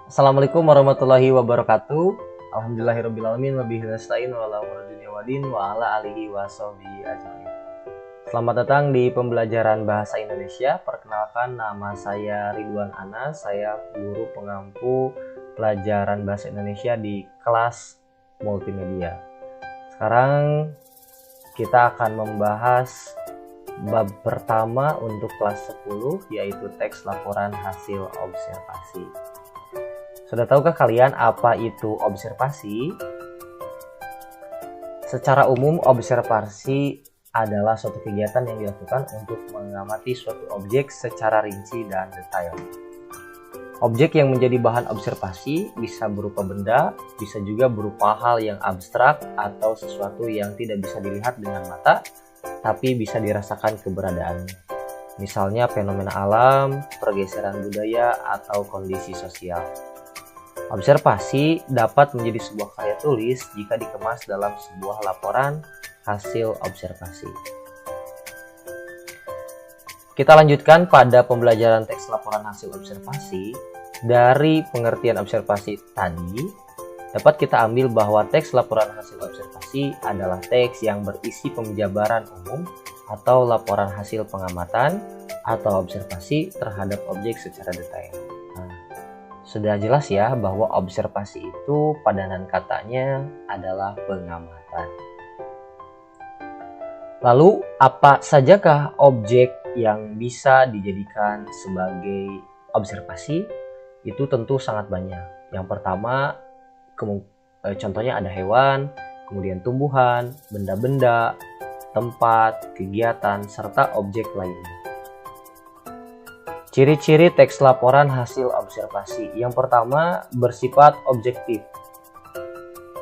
Assalamualaikum warahmatullahi wabarakatuh. Alhamdulillahirobbilalamin wabihi nasta'in wa ala umuri dunya waddin wa ala alihi washabihi ajmain. Selamat datang di pembelajaran bahasa Indonesia. Perkenalkan, nama saya Ridwan Anas. Saya guru pengampu pelajaran bahasa Indonesia di kelas multimedia. Sekarang kita akan membahas bab pertama untuk kelas 10, yaitu teks laporan hasil observasi. Sudah tahukah kalian apa itu observasi? Secara umum, observasi adalah suatu kegiatan yang dilakukan untuk mengamati suatu objek secara rinci dan detail. Objek yang menjadi bahan observasi bisa berupa benda, bisa juga berupa hal yang abstrak atau sesuatu yang tidak bisa dilihat dengan mata, tapi bisa dirasakan keberadaannya. Misalnya fenomena alam, pergeseran budaya, atau kondisi sosial. Observasi dapat menjadi sebuah karya tulis jika dikemas dalam sebuah laporan hasil observasi. Kita lanjutkan pada pembelajaran teks laporan hasil observasi. Dari pengertian observasi tadi, dapat kita ambil bahwa teks laporan hasil observasi adalah teks yang berisi penjabaran umum atau laporan hasil pengamatan atau observasi terhadap objek secara detail. Sudah jelas ya bahwa observasi itu padanan katanya adalah pengamatan. Lalu apa sajakah objek yang bisa dijadikan sebagai observasi? Itu tentu sangat banyak. Yang pertama, contohnya ada hewan, kemudian tumbuhan, benda-benda, tempat, kegiatan, serta objek lainnya. Ciri-ciri teks laporan hasil observasi. Yang pertama, bersifat objektif.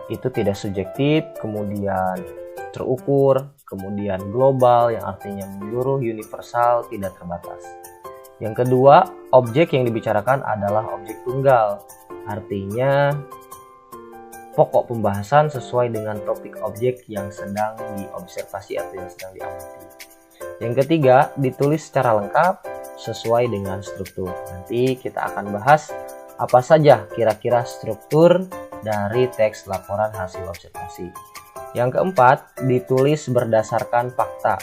Itu tidak subjektif, kemudian terukur, kemudian global yang artinya menyeluruh, universal, tidak terbatas. Yang kedua, objek yang dibicarakan adalah objek tunggal. Artinya pokok pembahasan sesuai dengan topik objek yang sedang diobservasi atau yang sedang diamati. Yang ketiga, ditulis secara lengkap sesuai dengan struktur. Nanti kita akan bahas apa saja kira-kira struktur dari teks laporan hasil observasi. Yang keempat, ditulis berdasarkan fakta.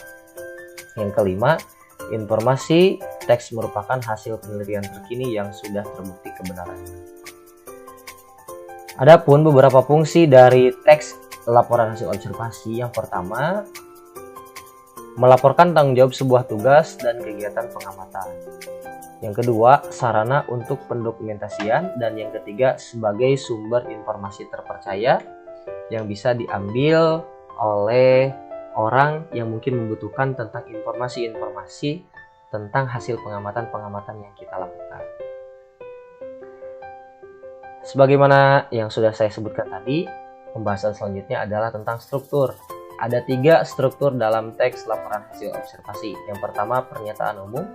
Yang kelima, informasi teks merupakan hasil penelitian terkini yang sudah terbukti kebenarannya. Adapun beberapa fungsi dari teks laporan hasil observasi. Yang pertama, melaporkan tanggung jawab sebuah tugas dan kegiatan pengamatan. Yang kedua, sarana untuk pendokumentasian. Dan yang ketiga, sebagai sumber informasi terpercaya yang bisa diambil oleh orang yang mungkin membutuhkan tentang informasi-informasi tentang hasil pengamatan-pengamatan yang kita lakukan. Sebagaimana yang sudah saya sebutkan tadi, pembahasan selanjutnya adalah tentang struktur. Ada 3 struktur dalam teks laporan hasil observasi. Yang pertama, pernyataan umum.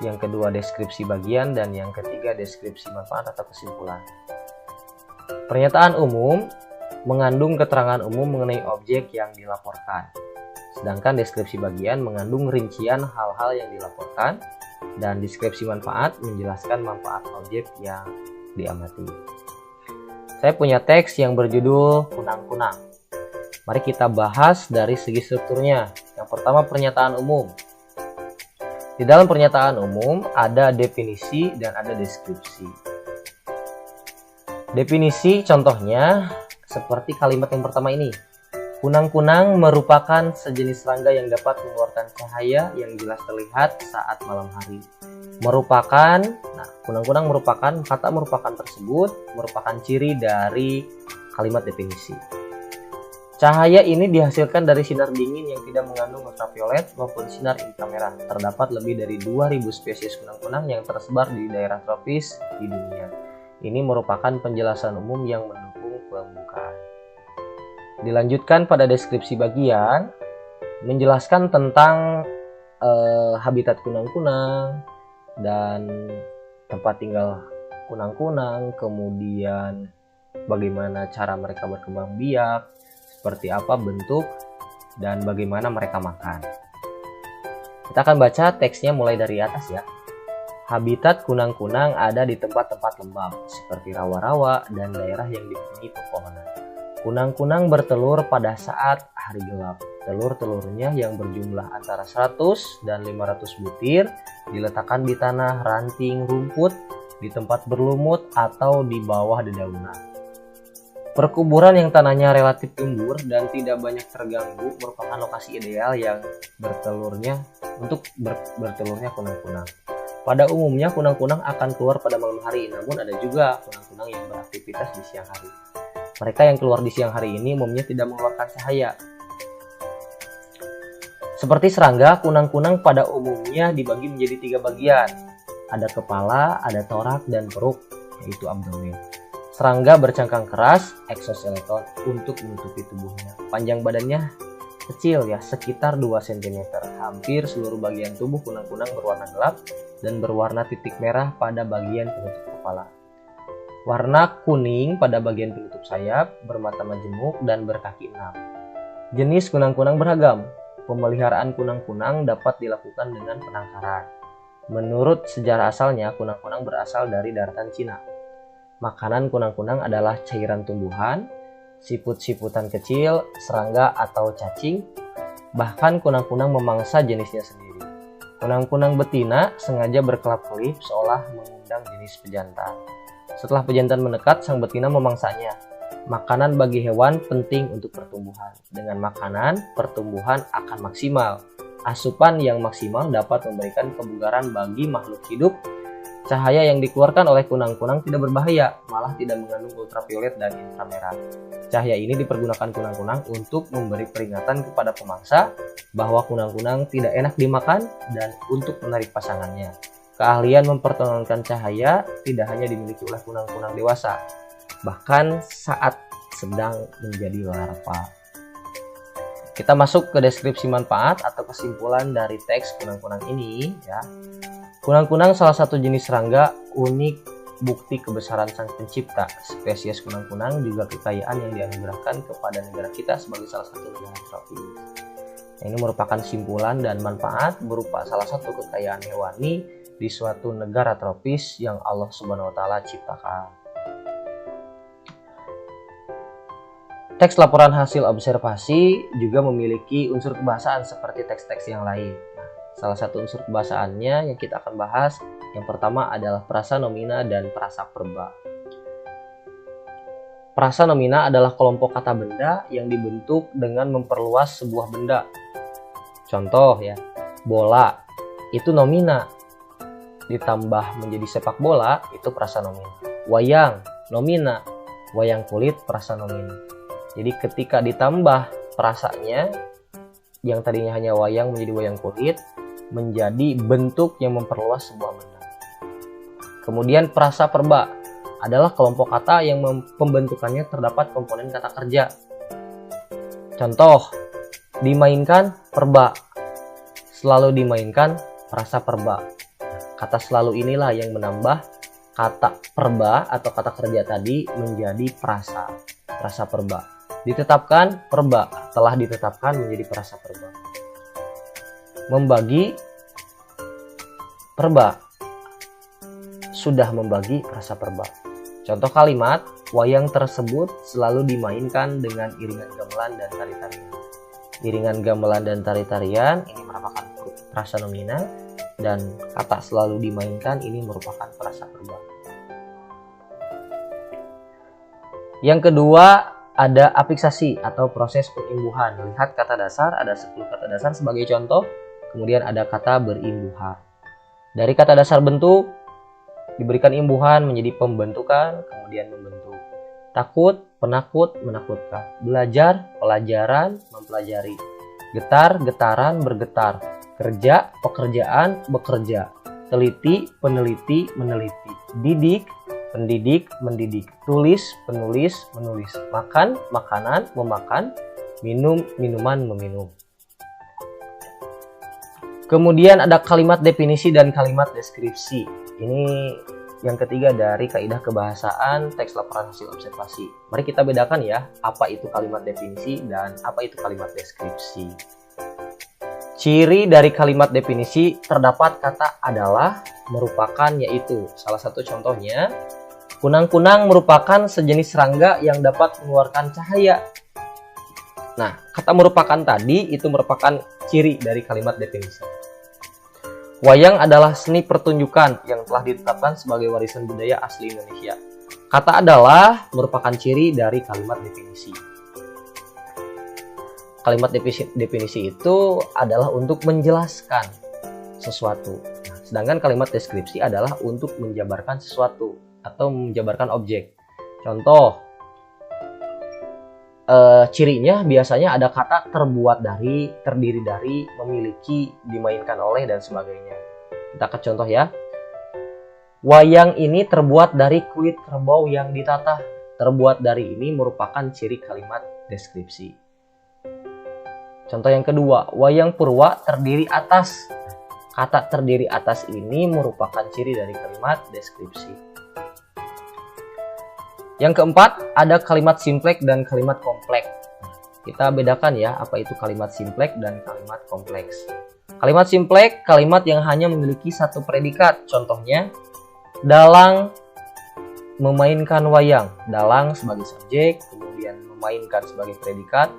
Yang kedua, deskripsi bagian. Dan yang ketiga, deskripsi manfaat atau kesimpulan. Pernyataan umum mengandung keterangan umum mengenai objek yang dilaporkan. Sedangkan deskripsi bagian mengandung rincian hal-hal yang dilaporkan. Dan deskripsi manfaat menjelaskan manfaat objek yang diamati. Saya punya teks yang berjudul kunang-kunang. Mari kita bahas dari segi strukturnya. Yang pertama, pernyataan umum. Di dalam pernyataan umum ada definisi dan ada deskripsi. Definisi contohnya seperti kalimat yang pertama ini. Kunang-kunang merupakan sejenis serangga yang dapat mengeluarkan cahaya yang jelas terlihat saat malam hari. Merupakan, kunang-kunang merupakan, kata merupakan tersebut merupakan ciri dari kalimat definisi. Cahaya ini dihasilkan dari sinar dingin yang tidak mengandung ultraviolet maupun sinar inframerah. Terdapat lebih dari 2000 spesies kunang-kunang yang tersebar di daerah tropis di dunia. Ini merupakan penjelasan umum yang mendukung pembukaan. Dilanjutkan pada deskripsi bagian, menjelaskan tentang habitat kunang-kunang dan tempat tinggal kunang-kunang, kemudian bagaimana cara mereka berkembang biak, seperti apa bentuk, dan bagaimana mereka makan. Kita akan baca teksnya mulai dari atas ya. Habitat kunang-kunang ada di tempat-tempat lembab, seperti rawa-rawa dan daerah yang dipenuhi pepohonan. Kunang-kunang bertelur pada saat hari gelap. Telur-telurnya yang berjumlah antara 100 dan 500 butir diletakkan di tanah, ranting, rumput, di tempat berlumut, atau di bawah dedaunan. Perkuburan yang tanahnya relatif gembur dan tidak banyak terganggu merupakan lokasi ideal yang bertelurnya kunang-kunang. Pada umumnya kunang-kunang akan keluar pada malam hari, namun ada juga kunang-kunang yang beraktivitas di siang hari. Mereka yang keluar di siang hari ini umumnya tidak mengeluarkan cahaya. Seperti serangga, kunang-kunang pada umumnya dibagi menjadi 3 bagian. Ada kepala, ada torak, dan perut, yaitu abdomen. Serangga bercangkang keras, eksoskeleton, untuk menutupi tubuhnya. Panjang badannya kecil ya, sekitar 2 cm. Hampir seluruh bagian tubuh kunang-kunang berwarna gelap dan berwarna titik merah pada bagian penutup kepala. Warna kuning pada bagian penutup sayap, bermata majemuk, dan berkaki 6. Jenis kunang-kunang beragam. Pemeliharaan kunang-kunang dapat dilakukan dengan penangkaran. Menurut sejarah asalnya, kunang-kunang berasal dari daratan Cina. Makanan kunang-kunang adalah cairan tumbuhan, siput-siputan kecil, serangga atau cacing, bahkan kunang-kunang memangsa jenisnya sendiri. Kunang-kunang betina sengaja berkelap-kelip seolah mengundang jenis pejantan. Setelah pejantan mendekat, sang betina memangsanya. Makanan bagi hewan penting untuk pertumbuhan. Dengan makanan, pertumbuhan akan maksimal. Asupan yang maksimal dapat memberikan kebugaran bagi makhluk hidup. Cahaya yang dikeluarkan oleh kunang-kunang tidak berbahaya, malah tidak mengandung ultraviolet dan inframerah. Cahaya ini dipergunakan kunang-kunang untuk memberi peringatan kepada pemangsa bahwa kunang-kunang tidak enak dimakan dan untuk menarik pasangannya. Keahlian mempertontonkan cahaya tidak hanya dimiliki oleh kunang-kunang dewasa, bahkan saat sedang menjadi larva. Kita masuk ke deskripsi manfaat atau kesimpulan dari teks kunang-kunang ini ya. Kunang-kunang salah satu jenis serangga unik, bukti kebesaran Sang Pencipta. Spesies kunang-kunang juga kekayaan yang dianugerahkan kepada negara kita sebagai salah satu negara tropis. Ini merupakan simpulan dan manfaat berupa salah satu kekayaan hewani di suatu negara tropis yang Allah Subhanahu wa taala ciptakan. Teks laporan hasil observasi juga memiliki unsur kebahasaan seperti teks-teks yang lain. Salah satu unsur kebahasaannya yang kita akan bahas, yang pertama adalah prasa nomina dan prasa perba. Prasa nomina adalah kelompok kata benda yang dibentuk dengan memperluas sebuah benda. Contoh ya, bola itu nomina, ditambah menjadi sepak bola itu prasa nomina. Wayang nomina, wayang kulit prasa nomina. Jadi ketika ditambah prasanya yang tadinya hanya wayang menjadi wayang kulit, menjadi bentuk yang memperluas sebuah benda. Kemudian prasa perba adalah kelompok kata yang pembentukannya terdapat komponen kata kerja. Contoh, dimainkan perba, selalu dimainkan prasa perba. Kata selalu inilah yang menambah kata perba atau kata kerja tadi menjadi prasa perba. Ditetapkan perba, telah ditetapkan menjadi prasa perba. Membagi perba, sudah membagi prasa perba. Contoh kalimat, wayang tersebut selalu dimainkan dengan iringan gamelan dan tari-tarian. Iringan gamelan dan tari-tarian ini merupakan prasa nomina, dan kata selalu dimainkan ini merupakan prasa perba. Yang kedua, ada afiksasi atau proses pengimbuhan. Lihat kata dasar, ada 10 kata dasar sebagai contoh. Kemudian ada kata berimbuhan. Dari kata dasar bentuk, diberikan imbuhan menjadi pembentukan, kemudian membentuk. Takut, penakut, menakutkan. Belajar, pelajaran, mempelajari. Getar, getaran, bergetar. Kerja, pekerjaan, bekerja. Teliti, peneliti, meneliti. Didik, pendidik, mendidik. Tulis, penulis, menulis. Makan, makanan, memakan. Minum, minuman, meminum. Kemudian ada kalimat definisi dan kalimat deskripsi. Ini yang ketiga dari kaidah kebahasaan teks laporan hasil observasi. Mari kita bedakan ya, apa itu kalimat definisi dan apa itu kalimat deskripsi. Ciri dari kalimat definisi terdapat kata adalah, merupakan, yaitu. Salah satu contohnya, kunang-kunang merupakan sejenis serangga yang dapat mengeluarkan cahaya. Nah, kata merupakan tadi itu merupakan ciri dari kalimat definisi. Wayang adalah seni pertunjukan yang telah ditetapkan sebagai warisan budaya asli Indonesia. Kata adalah merupakan ciri dari kalimat definisi. Kalimat definisi itu adalah untuk menjelaskan sesuatu. Sedangkan kalimat deskripsi adalah untuk menjabarkan sesuatu atau menjabarkan objek. Contoh, cirinya biasanya ada kata terbuat dari, terdiri dari, memiliki, dimainkan oleh, dan sebagainya. Kita ke contoh ya. Wayang ini terbuat dari kulit kerbau yang ditata. Terbuat dari ini merupakan ciri kalimat deskripsi. Contoh yang kedua, wayang purwa terdiri atas. Kata terdiri atas ini merupakan ciri dari kalimat deskripsi. Yang keempat, ada kalimat simpleks dan kalimat kompleks. Kita bedakan ya, apa itu kalimat simpleks dan kalimat kompleks. Kalimat simpleks, kalimat yang hanya memiliki satu predikat. Contohnya, dalang memainkan wayang. Dalang sebagai subjek, kemudian memainkan sebagai predikat,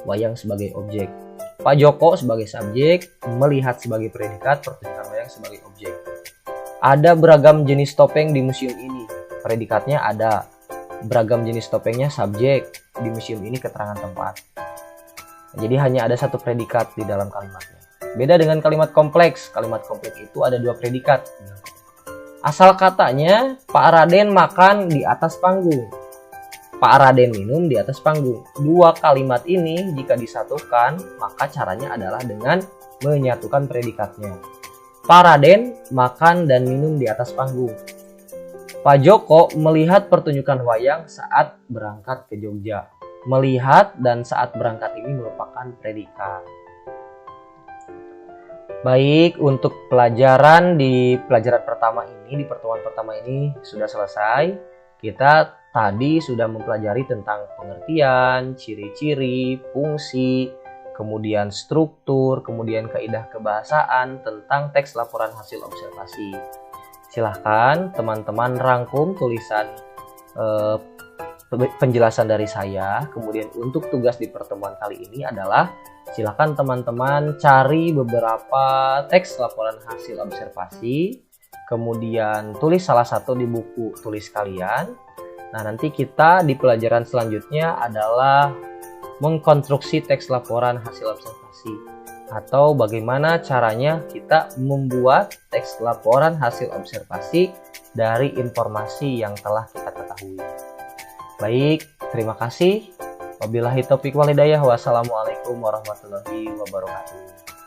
wayang sebagai objek. Pak Joko sebagai subjek, melihat sebagai predikat, pertunjukan wayang sebagai objek. Ada beragam jenis topeng di museum ini. Predikatnya ada. Beragam jenis topengnya subjek. Di museum ini keterangan tempat. Jadi hanya ada satu predikat di dalam kalimatnya. Beda dengan kalimat kompleks. Kalimat kompleks itu ada dua predikat. Asal katanya, Pak Raden makan di atas panggung. Pak Raden minum di atas panggung. Dua kalimat ini jika disatukan, maka caranya adalah dengan menyatukan predikatnya. Pak Raden makan dan minum di atas panggung. Pak Joko melihat pertunjukan wayang saat berangkat ke Jogja. Melihat dan saat berangkat ini merupakan predikat. Baik, untuk pelajaran di pelajaran pertama ini, di pertemuan pertama ini sudah selesai. Kita tadi sudah mempelajari tentang pengertian, ciri-ciri, fungsi, kemudian struktur, kemudian kaidah kebahasaan tentang teks laporan hasil observasi. Silahkan teman-teman rangkum tulisan penjelasan dari saya. Kemudian untuk tugas di pertemuan kali ini adalah silahkan teman-teman cari beberapa teks laporan hasil observasi. Kemudian tulis salah satu di buku tulis kalian. Nah, nanti kita di pelajaran selanjutnya adalah mengkonstruksi teks laporan hasil observasi atau bagaimana caranya kita membuat teks laporan hasil observasi dari informasi yang telah kita ketahui. Baik, terima kasih. Wabillahi taufiq wal hidayah. Wassalamualaikum warahmatullahi wabarakatuh.